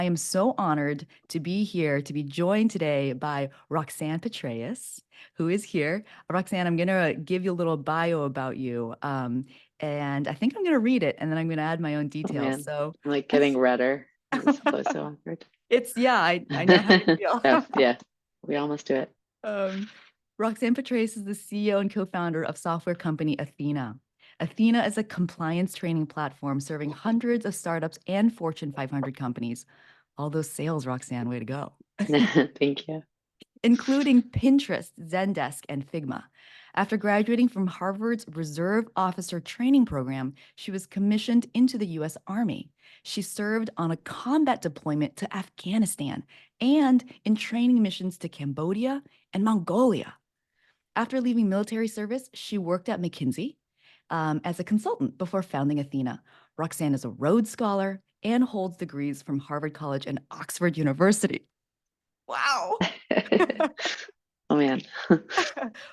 I am so honored to be here, to be joined today by Roxanne Petraeus, who is here. Roxanne, I'm going to give you a little bio about you. And I think I'm going to read it and then I'm going to add my own Oh details. man, So I'm like getting redder as opposed to awkward. yeah, I know how you feel. Yeah, yeah, we almost do it. Um, Roxanne Petraeus is the CEO and co-founder of software company Ethena. Ethena is a compliance training platform serving hundreds of startups and Fortune 500 companies. All those sales, Roxanne, way to go. Thank you. Including Pinterest, Zendesk, and Figma. After graduating from Harvard's Reserve Officer Training Program, she was commissioned into the U.S. Army. She served on a combat deployment to Afghanistan and in training missions to Cambodia and Mongolia. After leaving military service, she worked at McKinsey as a consultant before founding Ethena. Roxanne is a Rhodes Scholar and holds degrees from Harvard College and Oxford University. Wow. Oh man,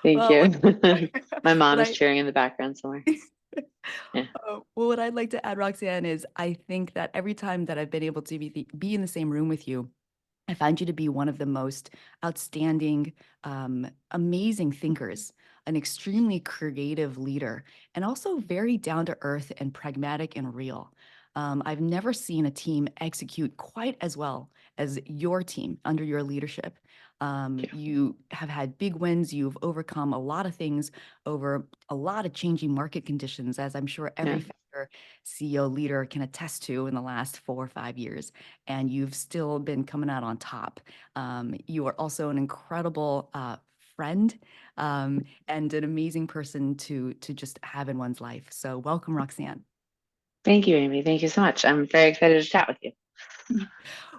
thank Well, you. My what mom is I cheering in the background somewhere. Yeah, what I'd like to add, Roxanne, is I think that every time that I've been able to be in the same room with you, I find you to be one of the most outstanding, amazing thinkers, an extremely creative leader, and also very down to earth and pragmatic and real. I've never seen a team execute quite as well as your team under your leadership. thank You have had big wins. You've overcome a lot of things over a lot of changing market conditions, as I'm sure you. every Yeah, founder, CEO, leader can attest to in the last 4 or 5 years. And you've still been coming out on top. You are also an incredible friend and an amazing person to just have in one's life. So welcome, Roxanne. thank you, Amy. Thank you so much. I'm very excited to chat with you.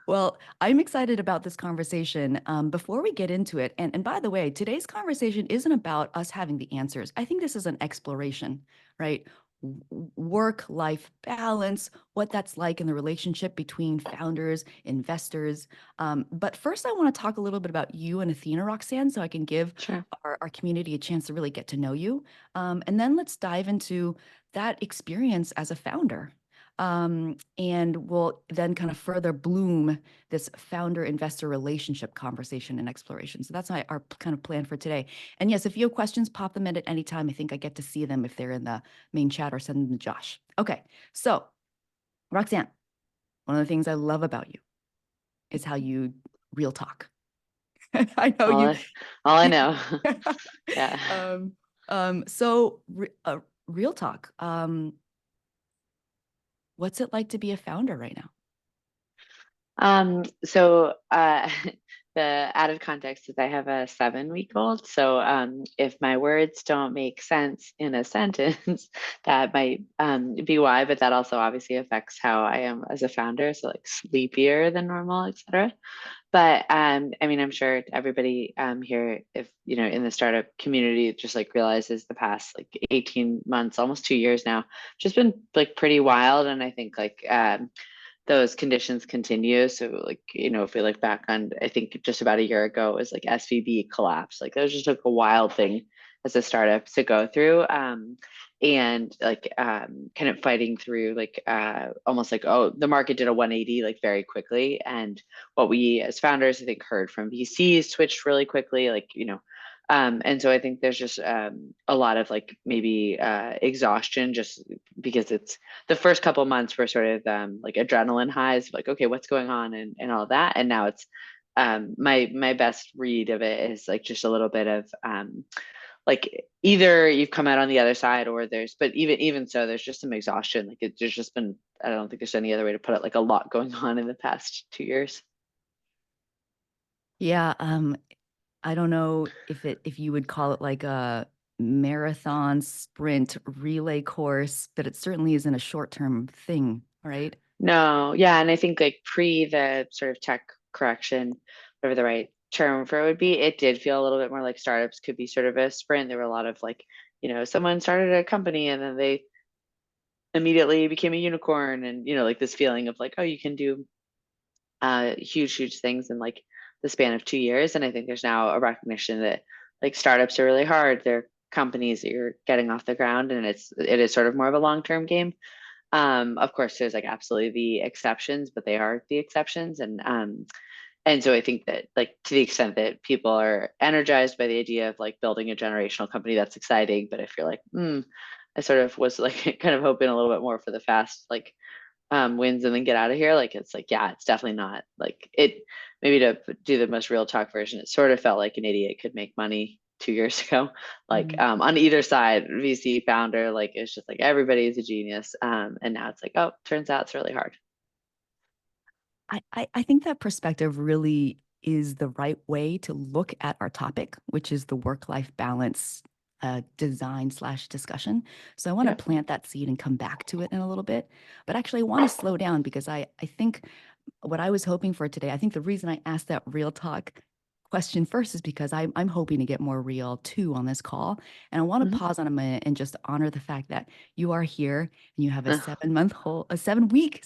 Well, I'm excited about this conversation. Before we get into it, and by the way, today's conversation isn't about us having the answers. I think this is an exploration, right? Work-life balance, what that's like in the relationship between founders, investors. But first, I want to talk a little bit about you and Ethena, Roxanne, so I can give Sure. our community a chance to really get to know you. And then let's dive into that experience as a founder. And we'll then kind of further bloom this founder investor relationship conversation and exploration. So that's our kind of plan for today. And yes, if you have questions, pop them in at any time. I think I get to see them if they're in the main chat or send them to Josh. Okay, so Roxanne, one of the things I love about you is how you real talk. I know All you. I, all I know. Yeah. um, so real talk. What's it like to be a founder right now? So the added context is I have a 7-week-old. So if my words don't make sense in a sentence, that might be why, but that also obviously affects how I am as a founder. So like sleepier than normal, etc. But I mean, I'm sure everybody here, if you know, in the startup community, just like realizes the past like 18 months, almost 2 years now, just been like pretty wild. And I think like those conditions continue. So like, you know, if we look back on, I think just about a year ago, it was like SVB collapse. Like that was just like a wild thing as a startup to go through. And like kind of fighting through like almost like, oh, the market did a 180 like very quickly. And what we as founders, I think, heard from VCs switched really quickly, like, you know, and so I think there's just a lot of like maybe exhaustion just because it's the first couple months were sort of like adrenaline highs, like, okay, what's going on and all that. And now it's my best read of it is like just a little bit of like either you've come out on the other side or there's but even so there's just some exhaustion. Like there's just been, I don't think there's any other way to put it, like a lot going on in the past 2 years. Yeah, I don't know if you would call it like a marathon sprint relay course, but it certainly isn't a short-term thing, right? No, yeah, and I think like pre the sort of tech correction, whatever the right term for it would be, it did feel a little bit more like startups could be sort of a sprint. There were a lot of like, you know, someone started a company and then they immediately became a unicorn, and you know, like this feeling of like, oh, you can do huge things in like the span of 2 years. And I think there's now a recognition that like startups are really hard. They're companies that you're getting off the ground, and it is sort of more of a long term game. Of course, there's like absolutely the exceptions, but they are the exceptions. And so I think that like to the extent that people are energized by the idea of like building a generational company, that's exciting. But if you're like, I sort of was like kind of hoping a little bit more for the fast like wins and then get out of here. Like it's like, yeah, it's definitely not like it. Maybe to do the most real talk version, it sort of felt like an idiot could make money 2 years ago. Like Mhm. on either side, VC founder, like it's just like everybody is a genius. And now it's like, oh, turns out it's really hard. I think that perspective really is the right way to look at our topic, which is the work-life balance design slash discussion. So I want to Yeah. plant that seed and come back to it in a little bit. But actually, I want to slow down because I think what I was hoping for today, I think the reason I asked that real talk question first is because I'm hoping to get more real too on this call. And I want to Mhm. pause on a minute and just honor the fact that you are here and you have a Uh, 7 month whole, a 7 week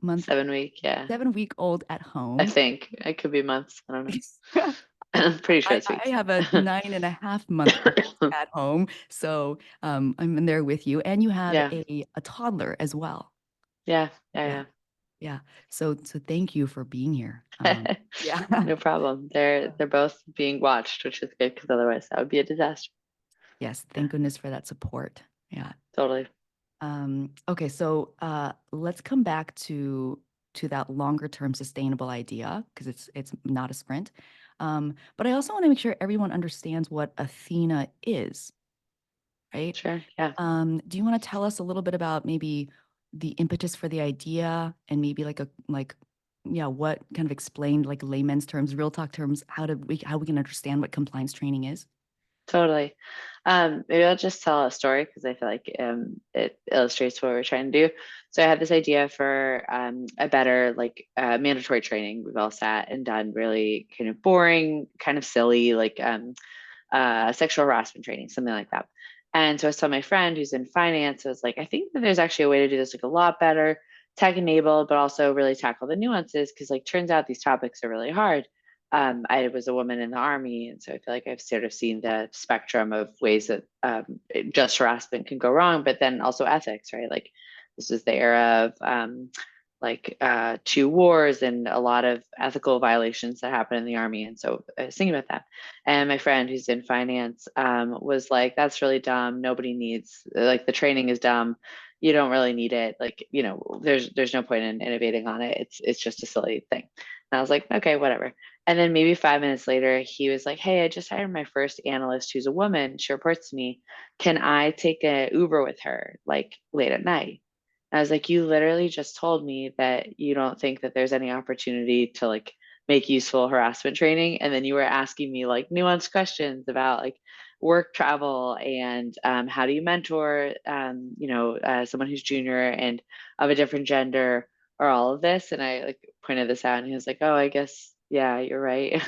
month 7 week, yeah. 7 week old at I home. think it could be months. I don't know. I'm pretty sure it's I weeks. have a 9.5 month old at home. So I'm in there with you. And you have Yeah, a toddler as well. yeah, Yeah. yeah, Yeah. So thank you for being here. yeah. Yeah. No problem. They're both being watched, which is good because otherwise that would be a disaster. Yes. Yeah, Thank goodness for that support. Yeah. totally. Okay, so let's come back to that longer term sustainable idea because it's not a sprint. But I also want to make sure everyone understands what Athena is, right? Sure. Yeah. Do you want to tell us a little bit about maybe the impetus for the idea and maybe yeah, what kind of explained like layman's terms, real talk terms, how we can understand what compliance training is? Totally. Maybe I'll just tell a story because I feel like it illustrates what we're trying to do. So I had this idea for a better like mandatory training. We've all sat and done really kind of boring, kind of silly, like sexual harassment training, something like that. And so I saw my friend who's in finance. I was like, I think that there's actually a way to do this like a lot better, tech enabled, but also really tackle the nuances because like turns out these topics are really hard. I was a woman in the army, and so I feel like I've sort of seen the spectrum of ways that just harassment can go wrong, but then also ethics, right? Like this is the era of like 2 wars and a lot of ethical violations that happen in the army. And so I was thinking about that. And my friend who's in finance was like, that's really dumb. Nobody needs like the training is dumb. You don't really need it. Like, there's no point in innovating on it. It's just a silly thing. And I was like, okay, whatever. And then maybe 5 minutes later, he was like, hey, I just hired my first analyst who's a woman. She reports to me. Can I take a Uber with her like late at night? I was like, you literally just told me that you don't think that there's any opportunity to like make useful harassment training. And then you were asking me like nuanced questions about like work travel and how do you mentor, someone who's junior and of a different gender or all of this. And I like pointed this out and he was like, oh, I guess, yeah, you're right.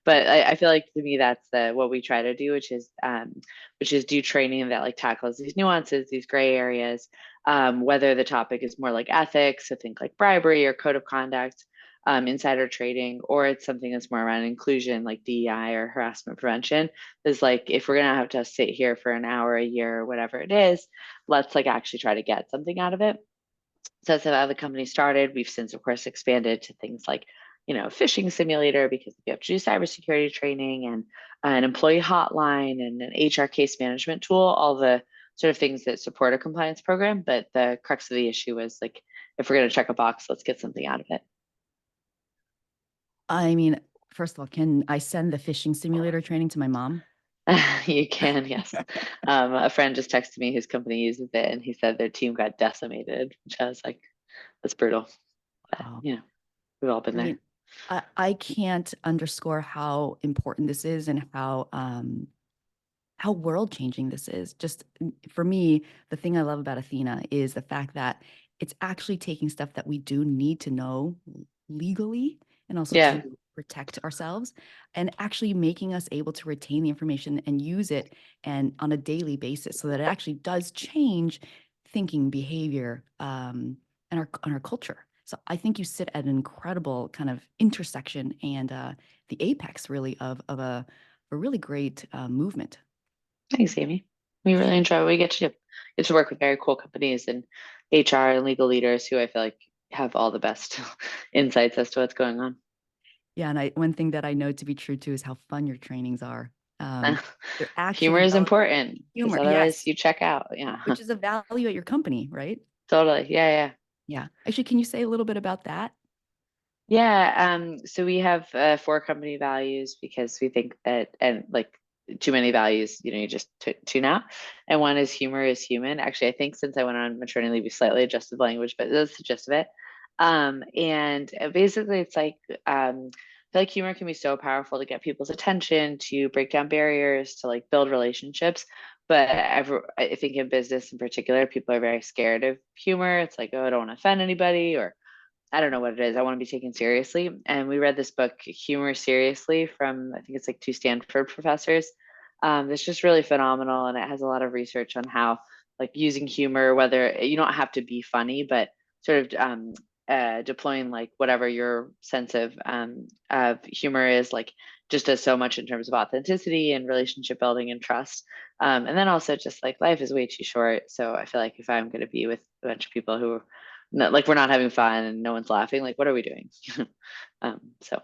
But I feel like to me, that's what we try to do, which is do training that like tackles these nuances, these gray areas, whether the topic is more like ethics, so think like bribery or code of conduct, insider trading, or it's something that's more around inclusion, like DEI or harassment prevention. Is like if we're gonna have to sit here for an hour a year or whatever it is, let's like actually try to get something out of it. So that's how the company started. We've since, of course, expanded to things like, phishing simulator because we have to do cybersecurity training and an employee hotline and an HR case management tool, all the sort of things that support a compliance program. But the crux of the issue is like, if we're going to check a box, let's get something out of it. I mean, first of all, can I send the fishing simulator training to my mom? You can, yes. A friend just texted me his company uses it and he said their team got decimated, which I was like, that's brutal. But, Wow. we've all been I there. mean, I can't underscore how important this is and how world changing this is. Just for me, the thing I love about Athena is the fact that it's actually taking stuff that we do need to know legally and also Yeah, to protect ourselves and actually making us able to retain the information and use it and on a daily basis so that it actually does change thinking behavior and our culture. So I think you sit at an incredible kind of intersection and the apex really of a really great movement. thanks, Amy. We really enjoy what we get to do. Get to work with very cool companies and HR and legal leaders who I feel like have all the best insights as to what's going on. Yeah, and one thing that I know to be true too is how fun your trainings are. Uh, Um, they're Humor actually is relevant important because humor. otherwise Yes, you check out. Yeah, which is a value at your company, right? totally. Yeah, yeah. Yeah. Actually, can you say a little bit about that? Yeah, so we have four company values because we think that, and like too many values, you just tune out. And one is humor is human. Actually, I think since I went on maternity leave, we slightly adjusted the language, but that's the gist of it. And basically, it's like I feel like humor can be so powerful to get people's attention, to break down barriers, to like build relationships. But I think in business in particular, people are very scared of humor. It's like, oh, I don't want to offend anybody, or I don't know what it is. I want to be taken seriously. And we read this book, Humor Seriously, from I think it's like two Stanford professors. It's just really phenomenal, and it has a lot of research on how like using humor, whether you don't have to be funny, but sort of deploying like whatever your sense of humor is, like just does so much in terms of authenticity and relationship building and trust. And then also just like life is way too short, so I feel like if I'm going to be with a bunch of people who no, like we're not having fun and no one's laughing. Like, what are we doing? So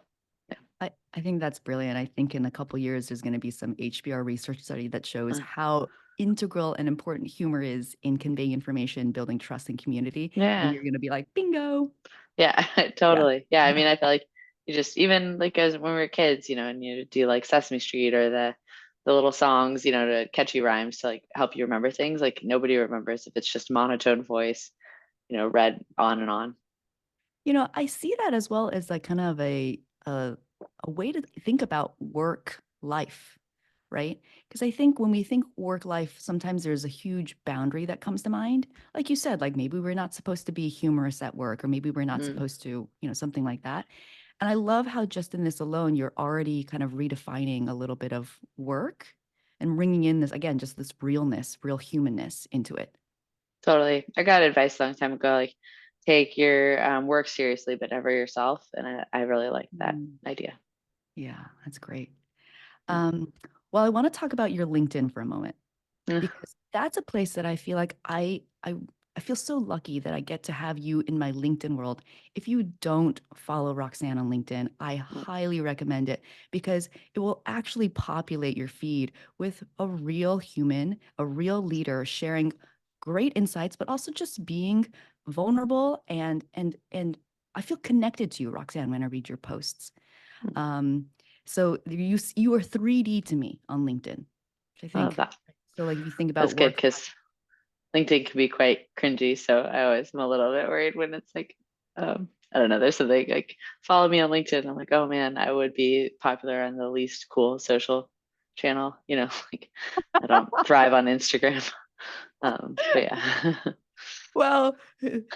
yeah. I think that's brilliant. I think in a couple years, there's going to be some HBR research study that shows Uh, how integral and important humor is in conveying information, building trust and community. And yeah. you're going to be like, bingo. Yeah, Yeah. totally. Yeah. I mean, I feel like you just even like as when we were kids, and you do like Sesame Street or the little songs, to catchy rhymes to like help you remember things. Like nobody remembers if it's just monotone voice, read on and on. I see that as well as like kind of a way to think about work life, right? Because I think when we think work life, sometimes there's a huge boundary that comes to mind. Like you said, like maybe we're not supposed to be humorous at work, or maybe we're not Mm, supposed to, something like that. And I love how just in this alone, you're already kind of redefining a little bit of work and bringing in this, again, just this realness, real humanness into it. totally. I got advice a long time ago, like take your work seriously, but never yourself. And I really like that Mm. idea. Yeah, that's great. Mm. Um, well, I want to talk about your LinkedIn for a moment Mm, because that's a place that I feel like I feel so lucky that I get to have you in my LinkedIn world. If you don't follow Roxanne on LinkedIn, I mm, highly recommend it because it will actually populate your feed with a real human, a real leader sharing great insights, but also just being vulnerable and I feel connected to you, Roxanne, when I read your posts. mm. Um, so you are 3D to me on LinkedIn, which I I love think. that. So like if you think That's about good work, because LinkedIn can be quite cringy, so I always am a little bit worried when it's like, I don't know, there's something like follow me on LinkedIn. I'm like, oh man, I would be popular on the least cool social channel, like I don't thrive on Instagram. But yeah, well,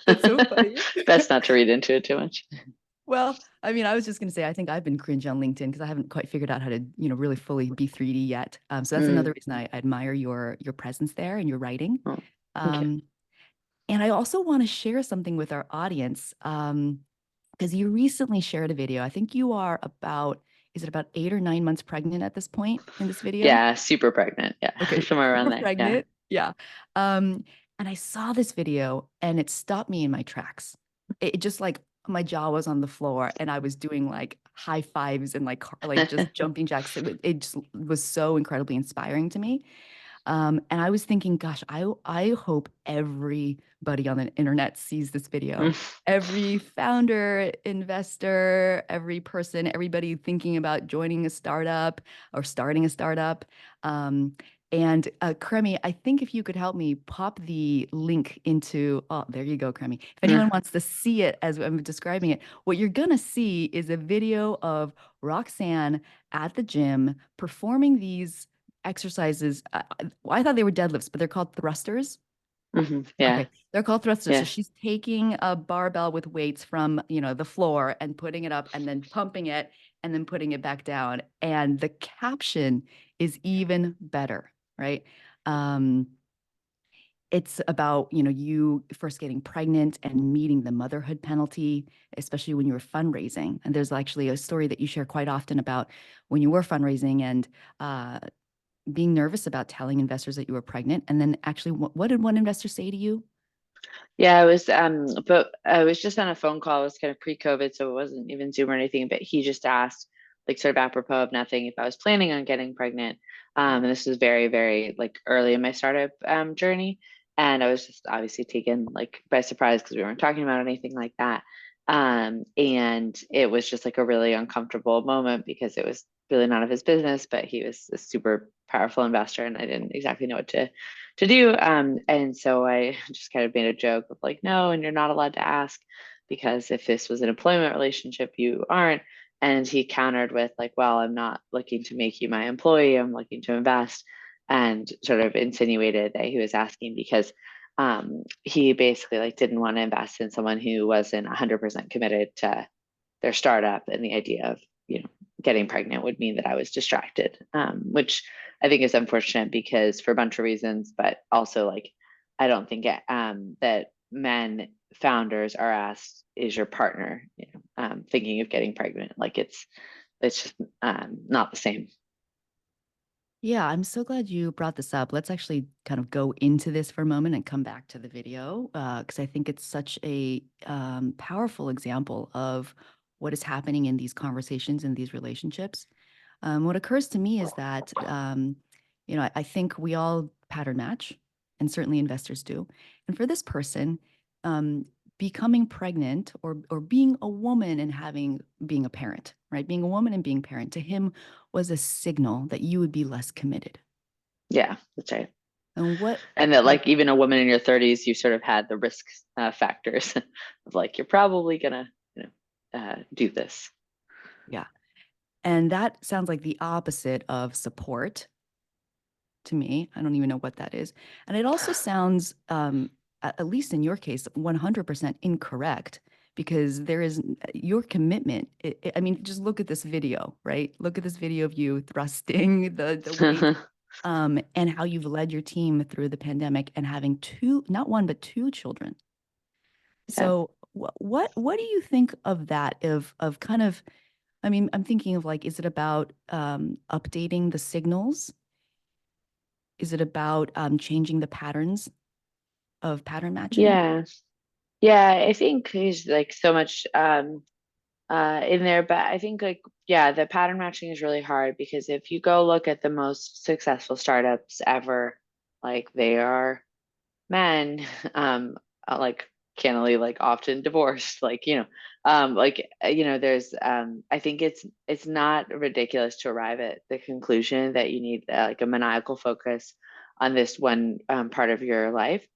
that's so funny. best not to read into it too much. Well, I mean, I was just going to say, I think I've been cringe on LinkedIn because I haven't quite figured out how to, really fully be 3D yet. So that's another Mm, reason I admire your presence there and your writing. oh, okay. Um, and I also want to share something with our audience because you recently shared a video. I think you are is it about 8 or 9 months pregnant at this point in this video? Yeah, super pregnant. Yeah, Okay, somewhere around super there. Yeah. pregnant. Yeah. Um, and I saw this video and it stopped me in my tracks. It just like my jaw was on the floor and I was doing like high fives and like just jumping jacks. It just was so incredibly inspiring to me. And I was thinking, gosh, I hope everybody on the internet sees this video. Every founder, investor, every person, everybody thinking about joining a startup or starting a startup. Um, and Kremi, I think if you could help me pop the link into, oh, there you go, Kremi. If anyone wants to see it as I'm describing it, what you're gonna see is a video of Roxanne at the gym performing these exercises. I thought they were deadlifts, but they're called thrusters. Yeah, Okay, they're called thrusters. So yeah. she's taking a barbell with weights from, the floor and putting it up and then pumping it and then putting it back down. And the caption is even better, right? Um, it's about, you first getting pregnant and meeting the motherhood penalty, especially when you were fundraising. And there's actually a story that you share quite often about when you were fundraising and uh, being nervous about telling investors that you were pregnant. And then actually, what did one investor say to you? Yeah, but I was just on a phone call. It was kind of pre-COVID, so it wasn't even Zoom or anything. But he just asked, like, sort of apropos of nothing, if I was planning on getting pregnant. And this was very, very like early in my startup journey, and I was just obviously taken like by surprise because we weren't talking about anything like that. And it was just like a really uncomfortable moment because it was really none of his business, but he was a super powerful investor, and I didn't exactly know what to do. And so I just kind of made a joke of like, no, and you're not allowed to ask because if this was an employment relationship, you aren't. And he countered with like, well, I'm not looking to make you my employee. I'm looking to invest, and sort of insinuated that he was asking because he basically like didn't want to invest in someone who wasn't 100% committed to their startup, and the idea of getting pregnant would mean that I was distracted, which I think is unfortunate because for a bunch of reasons, but also like I don't think that men founders are asked, "Is your partner thinking of getting pregnant?" Like it's just not the same. Yeah, I'm so glad you brought this up. Let's actually kind of go into this for a moment and come back to the video because I think it's such a powerful example of what is happening in these conversations and these relationships. What occurs to me is that, I think we all pattern match, and certainly investors do. And for this person, um, becoming pregnant or being a woman and being a parent, right? Being a woman and being parent to him was a signal that you would be less committed. Yeah, that's right. And And that what, like even a woman in your 30s, you sort of had the risk factors of like you're probably gonna do this. yeah. And that sounds like the opposite of support to me. I don't even know what that is. And it also sounds, at least in your case, 100% incorrect because there is your commitment. I mean, just look at this video, right? Look at this video of you thrusting the weight, and how you've led your team through the pandemic and having two, not one, but two children. Yeah. So what do you think of that? Of kind of, I mean, I'm thinking of like, is it about updating the signals? Is it about changing the patterns of pattern matching? Yeah. Yeah, I think there's like so much in there, but I think like yeah, the pattern matching is really hard because if you go look at the most successful startups ever, like they are men, like cannily like often divorced, like there's I think it's not ridiculous to arrive at the conclusion that you need like a maniacal focus on this one part of your life.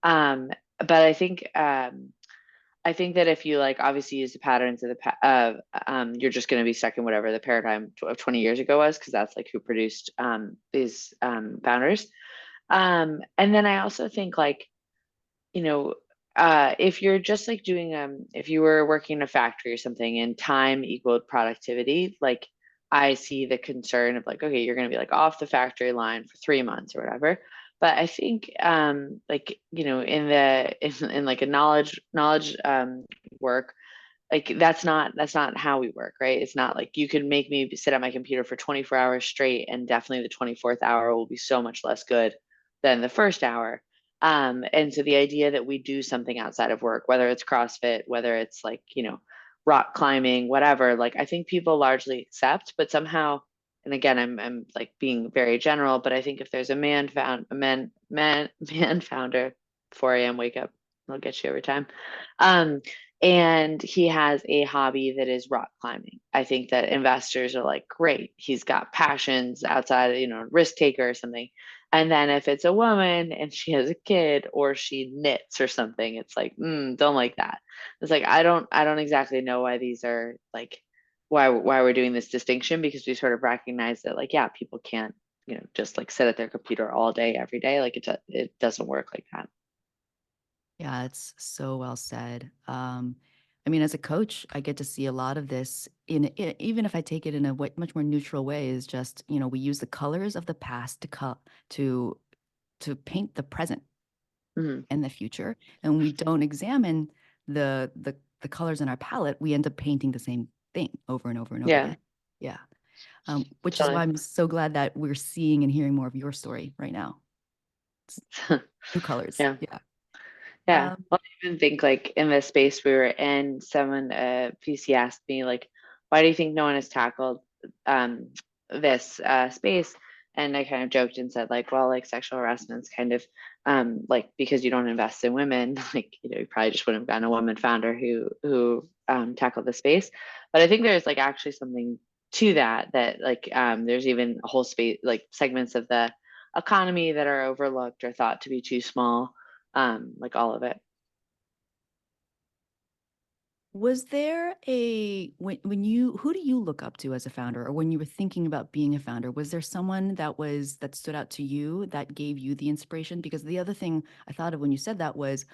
Um, but I think that if you like obviously use the patterns of you're just going to be stuck in whatever the paradigm of 20 years ago was, because that's like who produced these founders. And then I also think like, you know, if you're just like doing, if you were working in a factory or something and time equaled productivity, like I see the concern of like, okay, you're going to be like off the factory line for 3 months or whatever. But I think, like, in like a knowledge work, like that's not how we work, right? It's not like you can make me sit at my computer for 24 hours straight and definitely the 24th hour will be so much less good than the first hour. And so the idea that we do something outside of work, whether it's CrossFit, whether it's like rock climbing, whatever, like I think people largely accept, but somehow, and again I'm like being very general, but I think if there's a man founder, 4 a.m. wake up, I'll get you every time. um and he has a hobby that is rock climbing. I think that investors are like, great, he's got passions outside, risk taker or something. And then if it's a woman and she has a kid or she knits or something, it's like, don't like that. It's like I don't exactly know why these are like why we're doing this distinction, because we sort of recognize that like, yeah, people can't, just like sit at their computer all day every day. Like it doesn't work like that. Yeah, it's so well said. I mean, as a coach, I get to see a lot of this even if I take it in a much more neutral way, is just, we use the colors of the past to to paint the present Hmm. and the future, and we don't examine the colors in our palette. We end up painting the same thing over and over and over Yeah, again. Yeah. Which is why totally. I'm so glad that we're seeing and hearing more of your story right now. It's new colors. Yeah. Yeah. Yeah. Um, Well, I even think like in the space we were in, someone, PC asked me like, why do you think no one has tackled um this space? And I kind of joked and said like, well, like sexual harassment's kind of like because you don't invest in women, like, you probably just wouldn't have gotten a woman founder who tackled the space. But I think there's like actually something to that, that like there's even a whole space, like segments of the economy that are overlooked or thought to be too small, like all of it. Was there a when you who do you look up to as a founder, or when you were thinking about being a founder, was there someone that stood out to you that gave you the inspiration? Because the other thing I thought of when you said that was,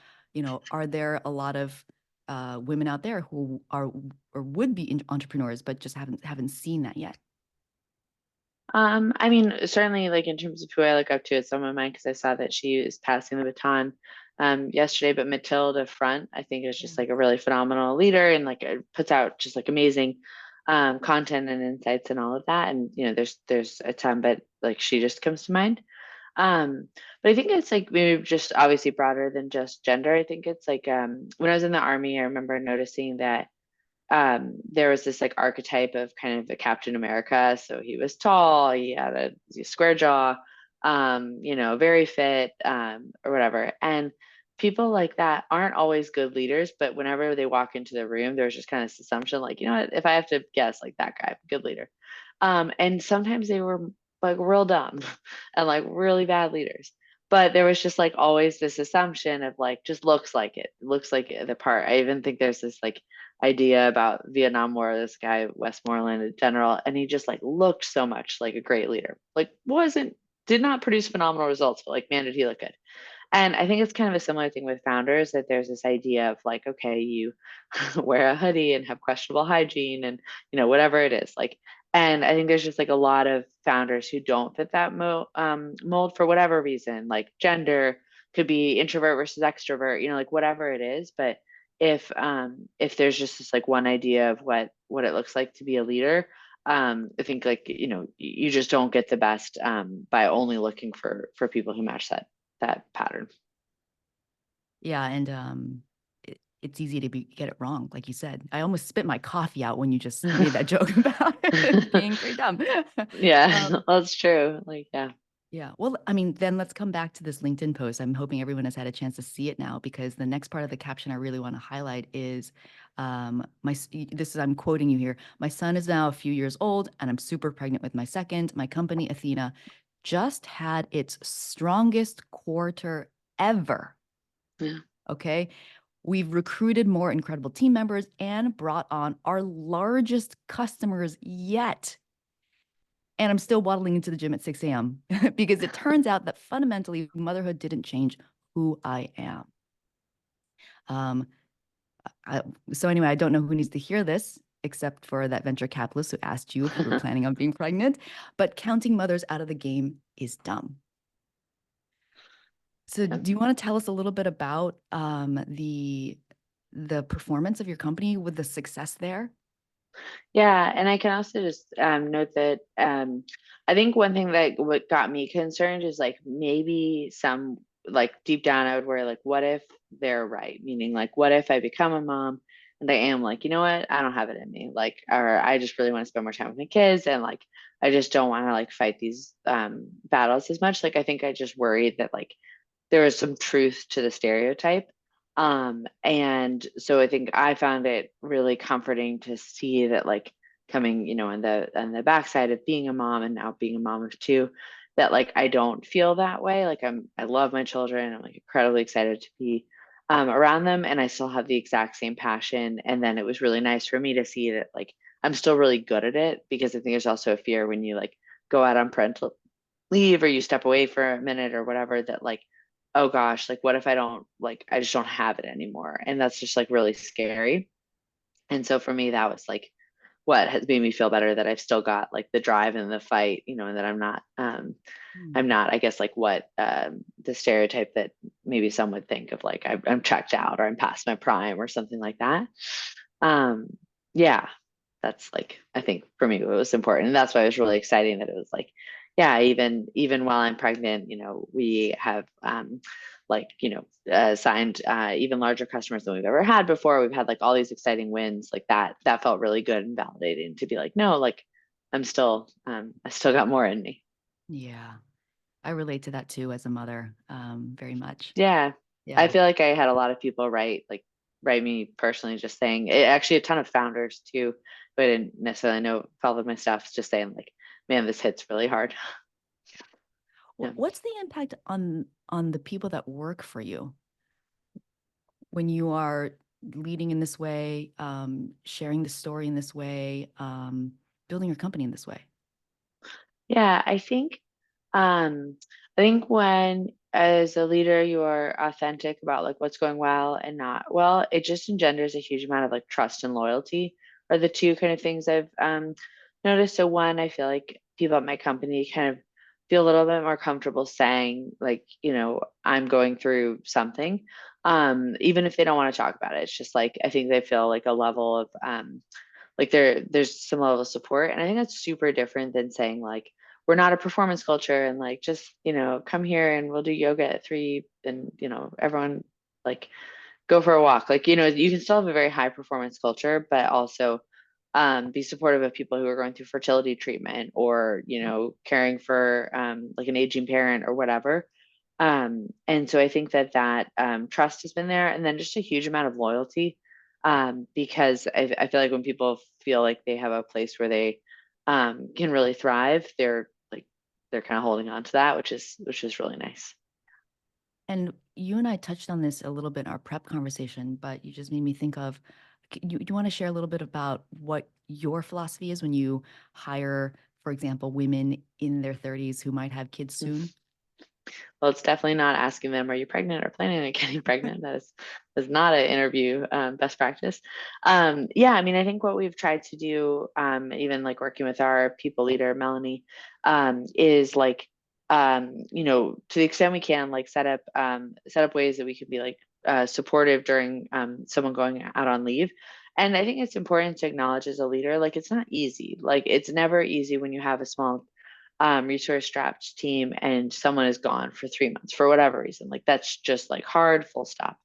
are there a lot of women out there who are or would be entrepreneurs but just haven't seen that yet? I mean, certainly, like in terms of who I look up to, it's someone of mine because I saw that she is passing the baton yesterday. But Matilda Front, I think, is Yeah. just like a really phenomenal leader, and like puts out just like amazing content and insights and all of that. And there's a ton, but like she just comes to mind. But I think it's like maybe just obviously broader than just gender. I think it's like when I was in the army, I remember noticing that there was this like archetype of kind of the Captain America. So he was tall, he had a square jaw, very fit, or whatever. And people like that aren't always good leaders, but whenever they walk into the room, there's just kind of this assumption, like, you know what, if I have to guess, like that guy, good leader. And sometimes they were like real dumb and like really bad leaders. But there was just like always this assumption of like just looks like the part. I even think there's this like idea about Vietnam War, this guy, Westmoreland, a general, and he just like looked so much like a great leader. Like did not produce phenomenal results, but like man, did he look good. And I think it's kind of a similar thing with founders, that there's this idea of like, okay, you wear a hoodie and have questionable hygiene and whatever it is. Like, and I think there's just like a lot of founders who don't fit that mold for whatever reason, like gender, could be introvert versus extrovert, like whatever it is. But if there's just this like one idea of what it looks like to be a leader, I think like you just don't get the best by only looking for people who match that pattern. Yeah, and it's easy to get it wrong, like you said. I almost spit my coffee out when you just made that joke about it being pretty dumb. Yeah, Um, that's true. Like, yeah. yeah, well, I mean, then let's come back to this LinkedIn post. I'm hoping everyone has had a chance to see it now, because the next part of the caption I really want to highlight is I'm quoting you here. My son is now a few years old, and I'm super pregnant with my second. My company, Ethena, just had its strongest quarter ever. Yeah. Okay. We've recruited more incredible team members and brought on our largest customers yet. And I'm still waddling into the gym at 6 a.m. because it turns out that fundamentally motherhood didn't change who I am. Um, I, so anyway, I don't know who needs to hear this except for that venture capitalist who asked you if you were planning on being pregnant, but counting mothers out of the game is dumb. So do you want to tell us a little bit about the performance of your company with the success there? Yeah, and I can also just note that I think one thing that what got me concerned is like maybe some like deep down I would worry like what if they're right? Meaning like what if I become a mom and I am like, you know what, I don't have it in me. Like, or I just really want to spend more time with my kids, and like I just don't want to like fight these battles as much. Like I think I just worried that like there was some truth to the stereotype. And so I think I found it really comforting to see that like coming, on the backside of being a mom and now being a mom of two, that like I don't feel that way. Like I love my children. I'm like incredibly excited to be around them, and I still have the exact same passion. And then it was really nice for me to see that like I'm still really good at it, because I think there's also a fear when you like go out on parental leave or you step away for a minute or whatever, that like, oh gosh, like what if I don't, like I just don't have it anymore, and that's just like really scary. And so for me that was like what has made me feel better, that I've still got like the drive and the fight, and that Hmm. I'm not, I guess, like what the stereotype that maybe some would think of, like I'm checked out or I'm past my prime or something like that. um yeah, that's like, I think for me it was important, and that's why it was really exciting that it was like, yeah, even while I'm pregnant, we have like, signed even larger customers than we've ever had before. We've had like all these exciting wins like that felt really good and validating to be like, no, like I still got more in me. Yeah, I relate to that too as a mother, very much. Yeah. I Yeah. feel like I had a lot of people write me personally just saying actually a ton of founders too, but I didn't necessarily know followed my stuff, just saying like, man, this hits really hard. Yeah. What's the impact on the people that work for you when you are leading in this way, sharing the story in this way, building your company in this way? Yeah, I think when as a leader you are authentic about like what's going well and not well, it just engenders a huge amount of like trust and loyalty are the two kind of things I've noticed. So one, I feel like people at my company kind of feel a little bit more comfortable saying like, I'm going through something. Even if they don't want to talk about it. It's just like I think they feel like a level of like there's some level of support, and I think that's super different than saying like we're not a performance culture and like just come here and we'll do yoga at 3 and everyone like go for a walk. Like you can still have a very high performance culture but also be supportive of people who are going through fertility treatment or caring for like an aging parent or whatever. And so I think that trust has been there, and then just a huge amount of loyalty, because I feel like when people feel like they have a place where they can really thrive, they're kind of holding on to that, which is really nice. And you and I touched on this a little bit in our prep conversation, but you just made me think of, you want to share a little bit about what your philosophy is when you hire, for example, women in their 30s who might have kids soon? Well, it's definitely not asking them, are you pregnant or planning on getting pregnant? That is not an interview best practice. Yeah, I mean, I think what we've tried to do, even like working with our people leader, Melanie, is like, to the extent we can, like set up ways that we can be like supportive during someone going out on leave. And I think it's important to acknowledge as a leader, like it's not easy. Like it's never easy when you have a small resource strapped team and someone is gone for 3 months for whatever reason. Like that's just like hard, full stop.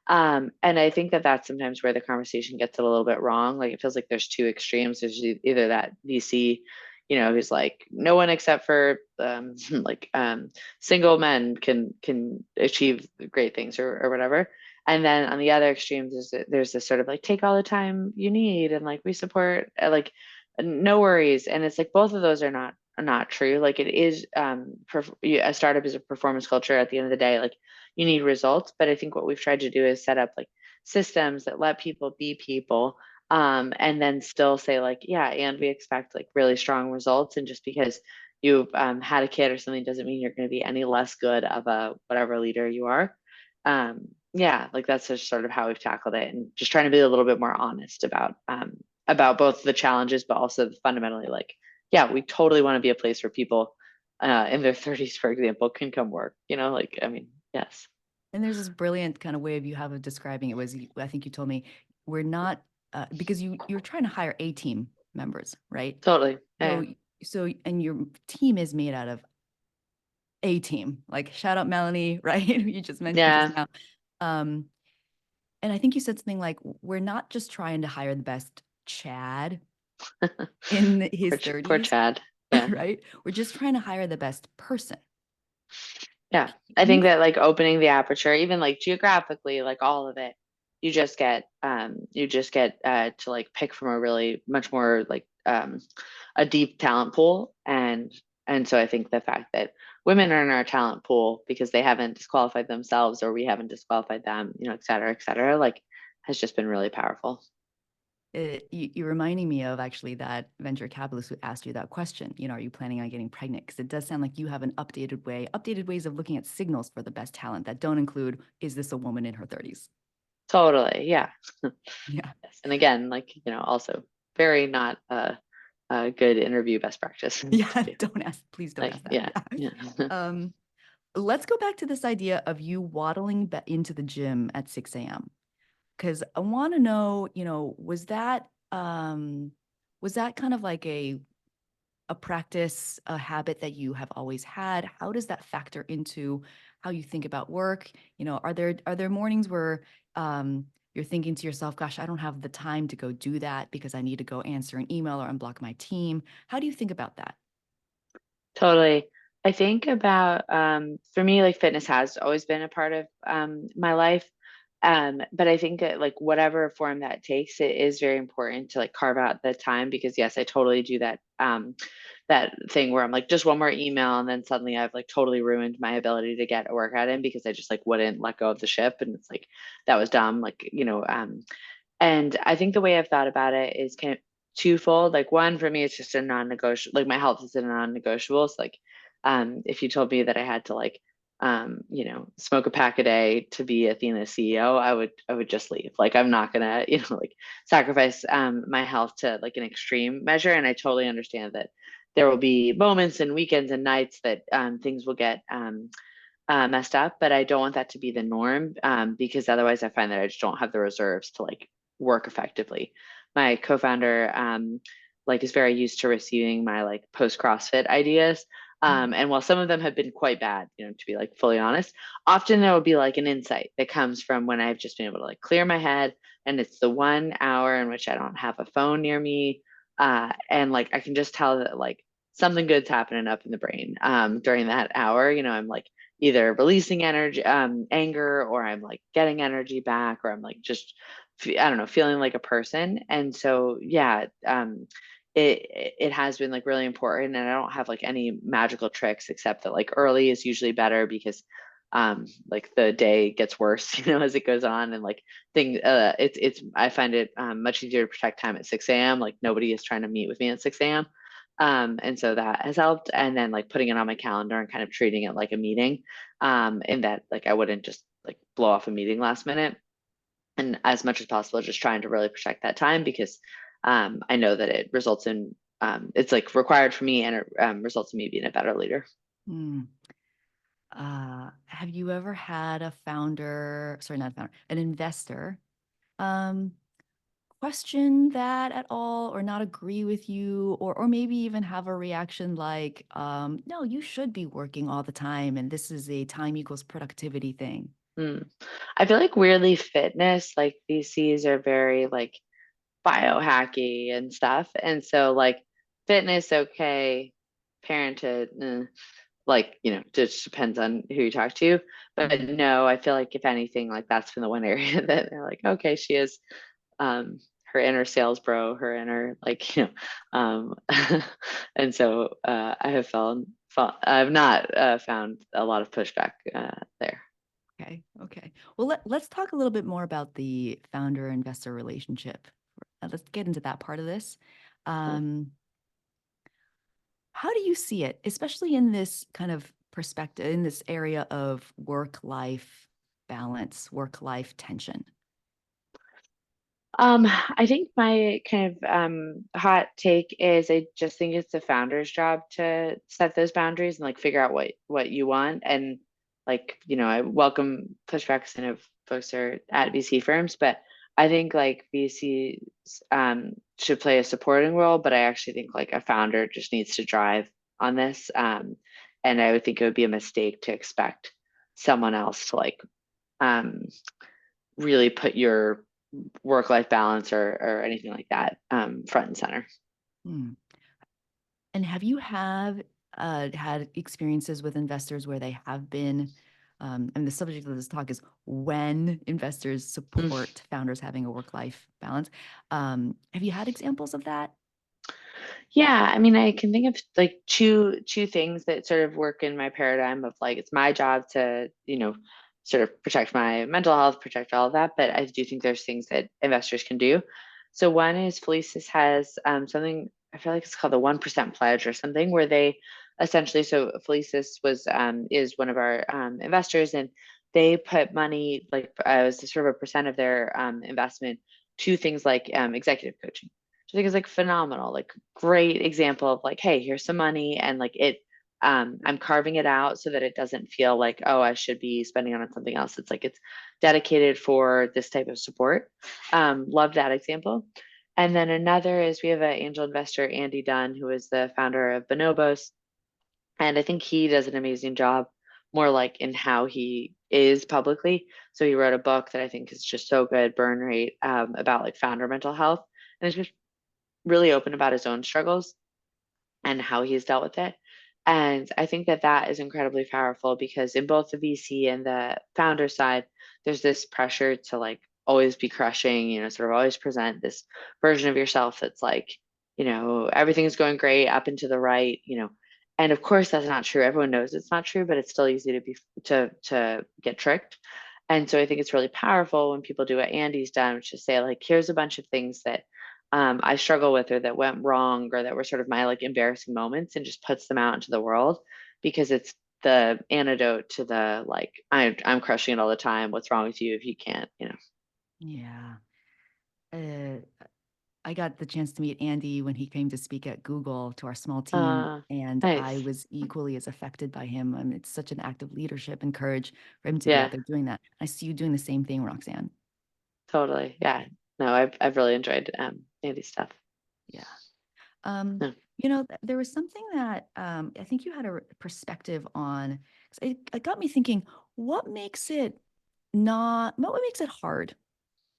And I think that that's sometimes where the conversation gets it a little bit wrong. Like it feels like there's two extremes. There's either that VC, who's like no one except for like single men can achieve great things or whatever. And then on the other extremes, there's this sort of like take all the time you need and like we support like no worries. And it's like both of those are not true. Like it is a startup is a performance culture at the end of the day. Like you need results. But I think what we've tried to do is set up like systems that let people be people, and then still say like, yeah, and we expect like really strong results. And just because you've had a kid or something doesn't mean you're going to be any less good of a whatever leader you are. Yeah, like that's just sort of how we've tackled it, and just trying to be a little bit more honest about both the challenges, but also fundamentally like, yeah, we totally want to be a place where people in their 30s, for example, can come work. Like I mean, yes. And there's this brilliant kind of way of you have of describing it was, I think you told me, we're not, because you're trying to hire A team members, right? Totally. So, Yeah. and your team is made out of A team, like shout out Melanie, right? You just mentioned just Yeah. now. Um, and I think you said something like, we're not just trying to hire the best Chad in his Poor 30s, Chad. Yeah. right? We're just trying to hire the best person. Yeah. I Can you think that like opening the aperture, even like geographically, like all of it, you just get to like pick from a really much more like a deep talent pool. And so I think the fact that women are in our talent pool because they haven't disqualified themselves or we haven't disqualified them, et cetera, like has just been really powerful. you're reminding me of actually that venture capitalist who asked you that question. Are you planning on getting pregnant? Because it does sound like you have an updated ways of looking at signals for the best talent that don't include, is this a woman in her 30s? Totally. Yeah. Yeah. Yes. And again, like, also very not a good interview best practice to Yeah. do. Don't ask. Please don't Like, ask that. yeah, Yeah. yeah. Um, let's go back to this idea of you waddling into the gym at 6 a.m. Because I want to know, was that kind of like a a practice, a habit that you have always had? How does that factor into how you think about work? Are there mornings where you're thinking to yourself, gosh, I don't have the time to go do that because I need to go answer an email or unblock my team? How do you think about that? Totally. I think about for me, like fitness has always been a part of my life. But I think that like whatever form that takes, it is very important to like carve out the time because yes, I totally do that that thing where I'm like just one more email and then suddenly I've like totally ruined my ability to get a workout in because I just like wouldn't let go of the ship and it's like that was dumb. Like, and I think the way I've thought about it is kind of twofold. Like one for me, it's just a non-negotiable. Like my health is a non-negotiable. So like, if you told me that I had to like, smoke a pack a day to be Athena CEO, I would just leave. Like I'm not gonna, like sacrifice my health to like an extreme measure. And I totally understand that there will be moments and weekends and nights that things will get messed up, but I don't want that to be the norm because otherwise I find that I just don't have the reserves to like work effectively. My co-founder like is very used to receiving my like post CrossFit ideas. Mm. And while some of them have been quite bad, to be like fully honest, often there will be like an insight that comes from when I've just been able to like clear my head and it's the 1 hour in which I don't have a phone near me. And like I can just tell that like something good's happening up in the brain during that hour. I'm like either releasing energy, anger, or I'm like getting energy back, or I'm like just, I don't know, feeling like a person. And so, yeah, it has been like really important. And I don't have like any magical tricks except that like early is usually better because like the day gets worse as it goes on and like it's I find it much easier to protect time at 6 a.m. Like nobody is trying to meet with me at 6 a.m. And so that has helped. And then like putting it on my calendar and kind of treating it like a meeting, in that like I wouldn't just like blow off a meeting last minute. And as much as possible, just trying to really protect that time because I know that it results in it's like required for me and it results in me being a better leader. Hmm. Have you ever had a founder, sorry, not a founder, an investor, um, question that at all or not agree with you or maybe even have a reaction like, no, you should be working all the time and this is a time equals productivity thing? Mm. I feel like weirdly fitness, like VCs are very like biohacky and stuff. And so like fitness, okay, parenthood, like, just depends on who you talk to. But Mhm. no, I feel like if anything, like that's been the one area that they're like, okay, she is her inner sales bro, her inner like, and so I have I've not found a lot of pushback there. Okay. Okay. Well, let's talk a little bit more about the founder investor relationship. Let's get into that part of this. Cool. Um, how do you see it, especially in this kind of perspective, in this area of work-life balance, work-life tension? I think my kind of hot take is I just think it's the founder's job to set those boundaries and like figure out what you want. And like, I welcome pushbacks and if folks are at VC firms, but I think like VCs should play a supporting role, but I actually think like a founder just needs to drive on this. And I would think it would be a mistake to expect someone else to like um really put your work-life balance or anything like that front and center. Hmm. And have you have had experiences with investors where they have been, and the subject of this talk is when investors Mm. support founders having a work-life balance. Have you had examples of that? Yeah, I mean, I can think of like two things that sort of work in my paradigm of like it's my job to, sort of protect my mental health, protect all of that, but I do think there's things that investors can do. So one is Felicis has something I feel like it's called the 1% pledge or something where they essentially so Felicis was is one of our investors and they put money like as sort of a percent of their investment to things like executive coaching. Which I think is like phenomenal, like great example of like, hey, here's some money and like it I'm carving it out so that it doesn't feel like, oh, I should be spending on something else. It's like it's dedicated for this type of support. Love that example. And then another is we have an angel investor, Andy Dunn, who is the founder of Bonobos. And I think he does an amazing job more like in how he is publicly. So he wrote a book that I think is just so good, Burn Rate, about like founder mental health. And it's just really open about his own struggles and how he's dealt with it. And I think that that is incredibly powerful because in both the VC and the founder side, there's this pressure to like always be crushing, sort of always present this version of yourself that's like, everything's going great up and to the right. And of course that's not true. Everyone knows it's not true, but it's still easy to get tricked. And so I think it's really powerful when people do what Andy's done, which is say like, here's a bunch of things that I struggle with or that went wrong or that were sort of my like embarrassing moments and just puts them out into the world because it's the antidote to the like I'm crushing it all the time. What's wrong with you if you can't? Yeah. Uh, I got the chance to meet Andy when he came to speak at Google to our small team, Uh, and I nice. was equally as affected by him. I mean, it's such an act of leadership and courage for him to be out Yeah, there doing that. I see you doing the same thing, Roxanne. totally. Yeah. No, I've really enjoyed Andy's stuff. Yeah. Um, No. there was something that I think you had a perspective on. 'Cause it got me thinking, what makes it hard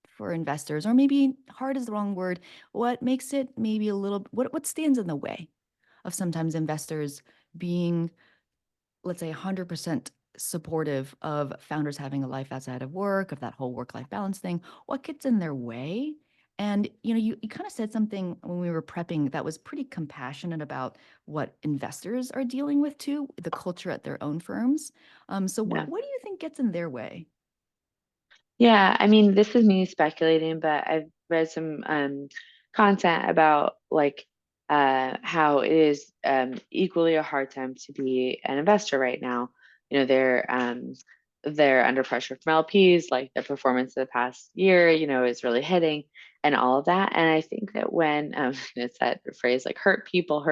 for investors, or maybe hard is the wrong word. What makes it maybe what stands in the way of sometimes investors being, let's say, 100% supportive of founders having a life outside of work, of that whole work-life balance thing? What gets in their way? And you kind of said something when we were prepping that was pretty compassionate about what investors are dealing with too, the culture at their own firms. So what Yeah. what do you think gets in their way? Yeah, I mean, this is me speculating, but I've read some content about like how it is equally a hard time to be an investor right now. They're under pressure from LPs, like the performance of the past year, is really hitting and all of that. And I think that when it's that phrase like hurt people.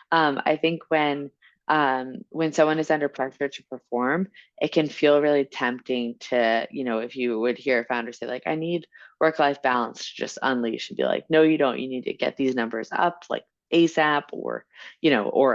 I think when someone is under pressure to perform, it can feel really tempting to, if you would hear a founder say, like, I need work-life balance to just unleash and be like, no, you don't. You need to get these numbers up like ASAP or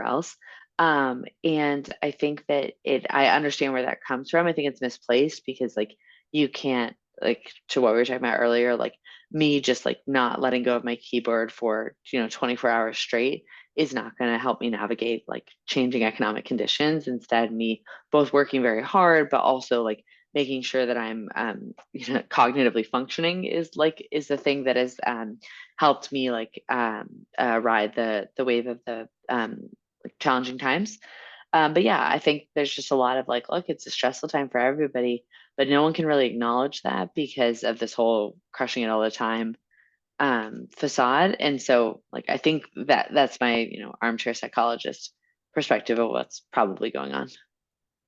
else. And I think that I understand where that comes from. I think it's misplaced because like you can't like to what we were talking about earlier, like me just like not letting go of my keyboard for 24 hours straight is not going to help me navigate like changing economic conditions. Instead, me both working very hard, but also like making sure that I'm cognitively functioning is the thing that has helped me like ride the wave of the like challenging times. But yeah, I think there's just a lot of like, look, it's a stressful time for everybody, but no one can really acknowledge that because of this whole crushing it all the time facade. And so like I think that that's my armchair psychologist perspective of what's probably going on.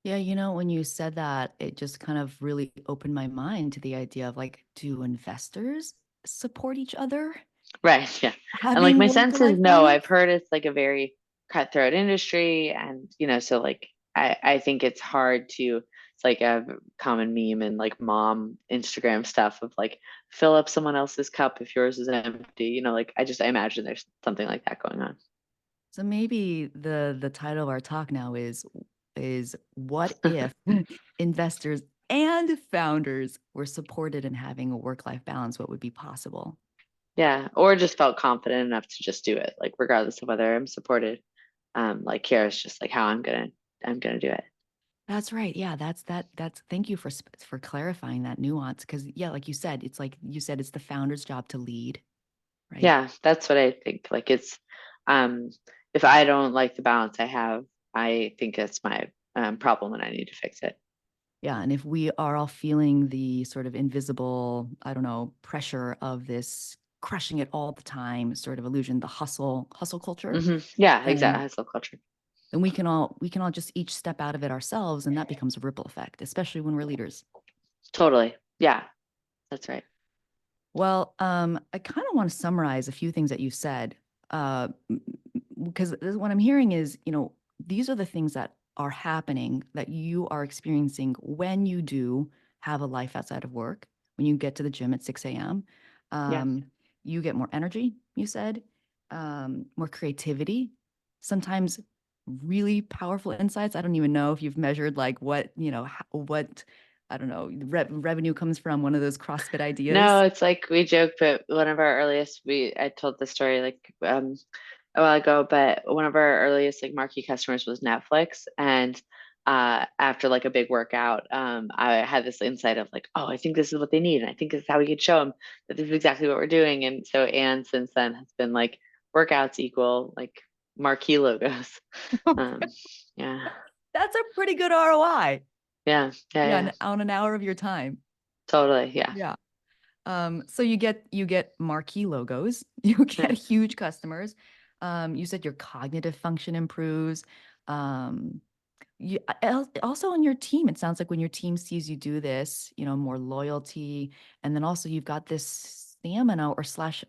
Yeah, when you said that, it just kind of really opened my mind to the idea of like, do investors support each other Right. Yeah. And like having my sense is work-life no, I've balance? heard it's like a very cutthroat industry. And, so like I think it's hard to, it's like a common meme and like mom Instagram stuff of like fill up someone else's cup if yours is empty. Like I imagine there's something like that going on. So maybe the title of our talk now is what if investors and founders were supported in having a work-life balance? What would be possible? Yeah. Or just felt confident enough to just do it, like regardless of whether I'm supported. Like here's just like how I'm gonna do it. That's right. Yeah, that's thank you for clarifying that nuance, because yeah, like you said, it's like you said, it's the founder's job to lead, right? Yeah, that's what I think. Like it's um if I don't like the balance I have, I think it's my problem and I need to fix it. Yeah, and if we are all feeling the sort of invisible, I don't know, pressure of this crushing it all the time sort of illusion, the hustle culture, Yeah, exactly. then Hustle culture. then we can all just each step out of it ourselves, and that becomes a ripple effect, especially when we're leaders. Totally. Yeah, that's right. Well, I kind of want to summarize a few things that you said, uh, because what I'm hearing is, these are the things that are happening that you are experiencing when you do have a life outside of work, when you get to the gym at 6 a.m. Yeah. Um, you get more energy, you said, more creativity, sometimes really powerful insights. I don't even know if you've measured like what, what, I don't know, revenue comes from one of those CrossFit No, ideas. it's like we joke, but one of our earliest, I told the story like a while ago, but one of our earliest like marquee customers was Netflix. And after like a big workout, I had this insight of like, oh, I think this is what they need. And I think this is how we could show them that this is exactly what we're doing. And so Anne since then has been like workouts equal like marquee logos. Um, yeah, That's a pretty good ROI. yeah, yeah, Yeah, yeah, on an hour of your time. totally. Yeah, Yeah. So you get marquee logos, you get yeah, huge customers. You said your cognitive function improves. Um, also on your team, it sounds like when your team sees you do this, more loyalty, and then also you've got this stamina or slash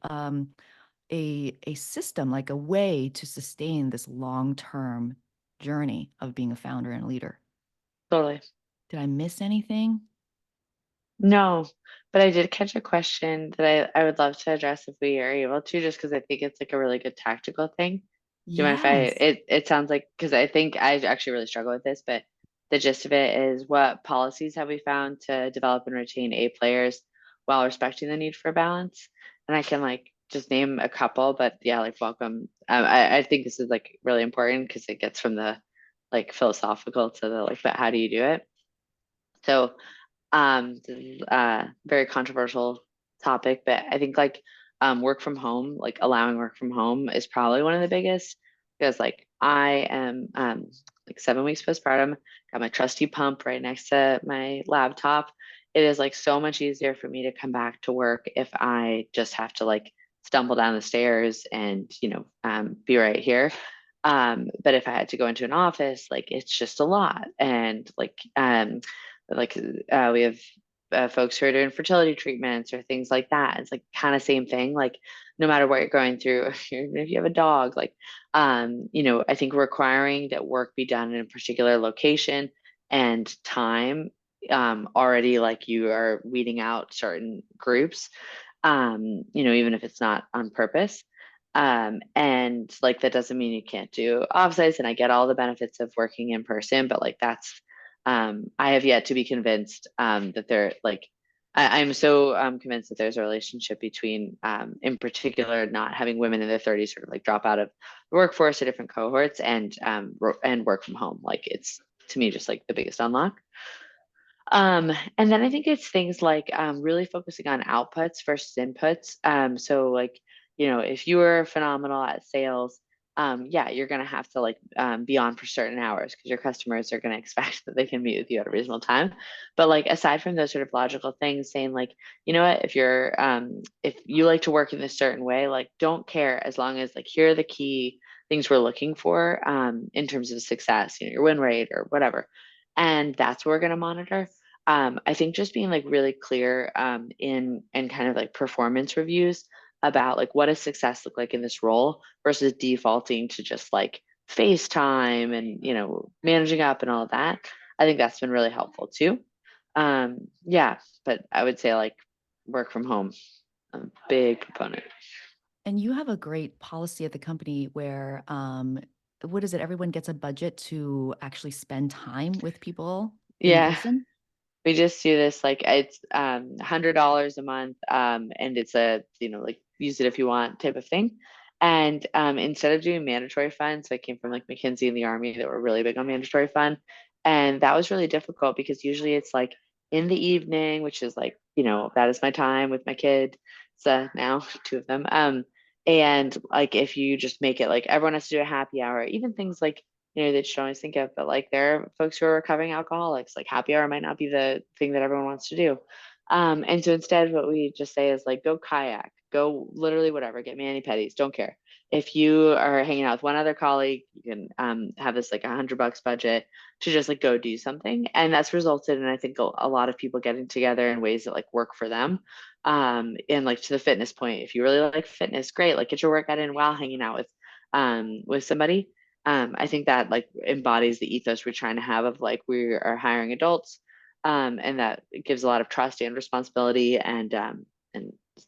a system, like a way to sustain this long-term journey of being a founder and a leader. totally. Did I miss anything? No, but I did catch a question that I would love to address if we are able to, just because I think it's like a really good tactical thing. Do you mind if Yes. it sounds like, because I think I actually really struggle with this, but the gist of it is what policies have we found to develop and retain A players while respecting the need for balance? And I can like just name a couple, but yeah, like welcome. I think this is like really important because it gets from the like philosophical to the like, but how do you do it? So this is a very controversial topic, but I think like work from home, like allowing work from home is probably one of the biggest because like I am like 7 weeks postpartum, got my trusty pump right next to my laptop. It is like so much easier for me to come back to work if I just have to like stumble down the stairs and be right here. But if I had to go into an office, like it's just a lot. And like we have folks who are doing fertility treatments or things like that. It's like kind of same thing. Like no matter what you're going through, if you have a dog, like I think requiring that work be done in a particular location and time, already like you are weeding out certain groups, even if it's not on purpose. And like that doesn't mean you can't do offsites, and I get all the benefits of working in person, but like that's I have yet to be convinced that they're like I'm so convinced that there's a relationship between in particular not having women in their 30s sort of like drop out of the workforce or different cohorts and work from home. Like it's to me just like the biggest unlock. And then I think it's things like really focusing on outputs versus inputs. So like, if you were phenomenal at sales, yeah, you're gonna have to like be on for certain hours because your customers are gonna expect that they can meet with you at a reasonable time. But like aside from those sort of logical things, saying like, you know what, if you like to work in a certain way, like don't care as long as like here are the key things we're looking for in terms of success, your win rate or whatever. And that's what we're going to monitor. I think just being like really clear in and kind of like performance reviews about like what does success look like in this role versus defaulting to just like FaceTime and managing up and all of that. I think that's been really helpful too. Yeah, but I would say like work from home, a big proponent. And you have a great policy at the company where, what is it? Everyone gets a budget to actually spend time with people in Yeah, person. we just do this like it's $100 a month, and it's a like use it if you want type of thing. And instead of doing mandatory funds, so I came from like McKinsey and the Army that were really big on mandatory fund, and that was really difficult because usually it's like in the evening, which is like that is my time with my kid. So now two of them. And like if you just make it like everyone has to do a happy hour, even things like that you should always think of, but like there are folks who are recovering alcoholics, like happy hour might not be the thing that everyone wants to do. And so instead, what we just say is like, go kayak, go literally whatever, get mani pedis, don't care. If you are hanging out with one other colleague, you can have this like $100 budget to just like go do something. And that's resulted in, I think, a lot of people getting together in ways that like work for them. And like to the fitness point, if you really like fitness, great, like get your workout in while hanging out with somebody. I think that like embodies the ethos we're trying to have of like we are hiring adults, and that gives a lot of trust and responsibility, and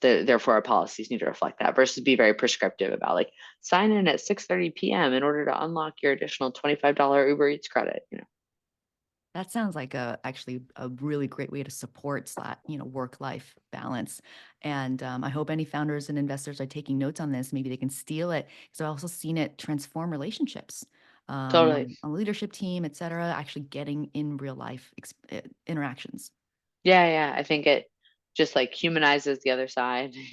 Therefore our policies need to reflect that versus be very prescriptive about like sign in at 6:30 p.m. in order to unlock your additional $25 Uber Eats credit. That sounds like actually a really great way to support work-life balance. And I hope any founders and investors are taking notes on this. Maybe they can steal it because I've also seen it transform relationships Totally. on the leadership team, et cetera, actually getting in real life interactions. Yeah, I think it just like humanizes the other side.